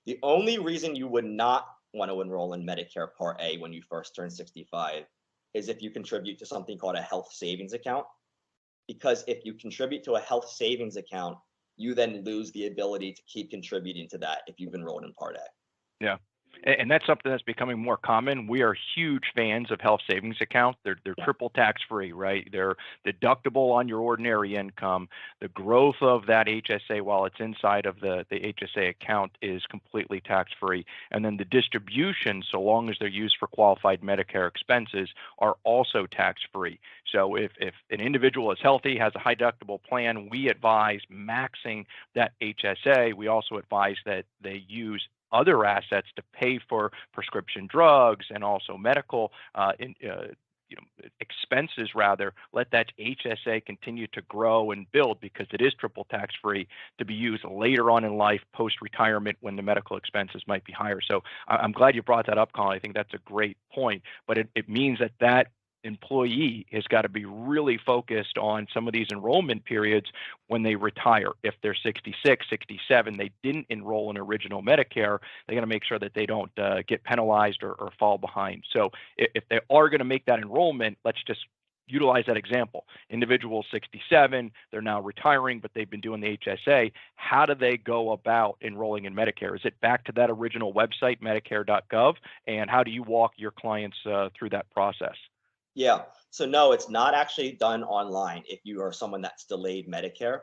The only reason you would not want to enroll in Medicare Part A when you first turn 65 is if you contribute to something called a health savings account. Because if you contribute to a health savings account, you then lose the ability to keep contributing to that if you've enrolled in Part A. Yeah. And that's something that's becoming more common. We are huge fans of health savings accounts. They're triple tax free, right? They're deductible on your ordinary income. The growth of that HSA while it's inside of the HSA account is completely tax free. And then the distributions, so long as they're used for qualified Medicare expenses, are also tax free. So if an individual is healthy, has a high deductible plan, we advise maxing that HSA. We also advise that they use other assets to pay for prescription drugs and also medical expenses. Rather, let that HSA continue to grow and build, because it is triple tax free, to be used later on in life, post retirement, when the medical expenses might be higher. So I'm glad you brought that up, Colin. I think that's a great point. But it means that employee has got to be really focused on some of these enrollment periods when they retire. If they're 66, 67, they didn't enroll in original Medicare, they got to make sure that they don't get penalized or fall behind. So if they are going to make that enrollment, let's just utilize that example. Individual 67, they're now retiring, but they've been doing the HSA. How do they go about enrolling in Medicare? Is it back to that original website, medicare.gov? And how do you walk your clients through that process? Yeah. So no, it's not actually done online if you are someone that's delayed Medicare.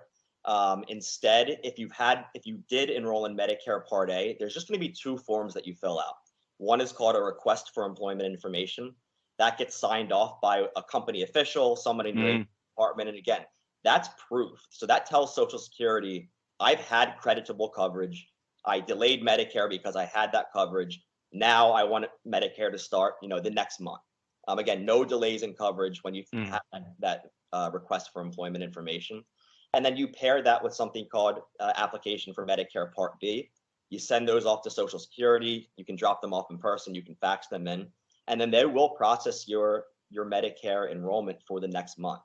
Instead, if you did enroll in Medicare Part A, there's just going to be two forms that you fill out. One is called a request for employment information. That gets signed off by a company official, someone in your department. And again, that's proof. So that tells Social Security, I've had creditable coverage. I delayed Medicare because I had that coverage. Now I want Medicare to start, the next month. Again, no delays in coverage when you have that request for employment information. And then you pair that with something called application for Medicare Part B. You send those off to Social Security. You can drop them off in person. You can fax them in. And then they will process your Medicare enrollment for the next month.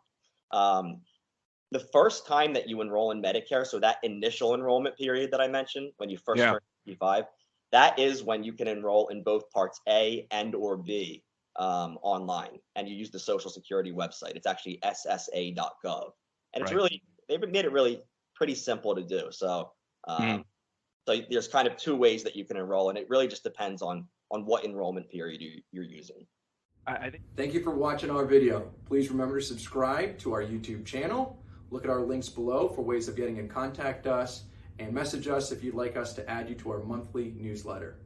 The first time that you enroll in Medicare, so that initial enrollment period that I mentioned, when you first turn 65, that is when you can enroll in both Parts A and or B. Online, and you use the Social Security website. It's actually ssa.gov, and it's they've made it really pretty simple to do. So, so there's kind of two ways that you can enroll, and it really just depends on what enrollment period you're using. Thank you for watching our video. Please remember to subscribe to our YouTube channel. Look at our links below for ways of getting in contact us, and message us if you'd like us to add you to our monthly newsletter.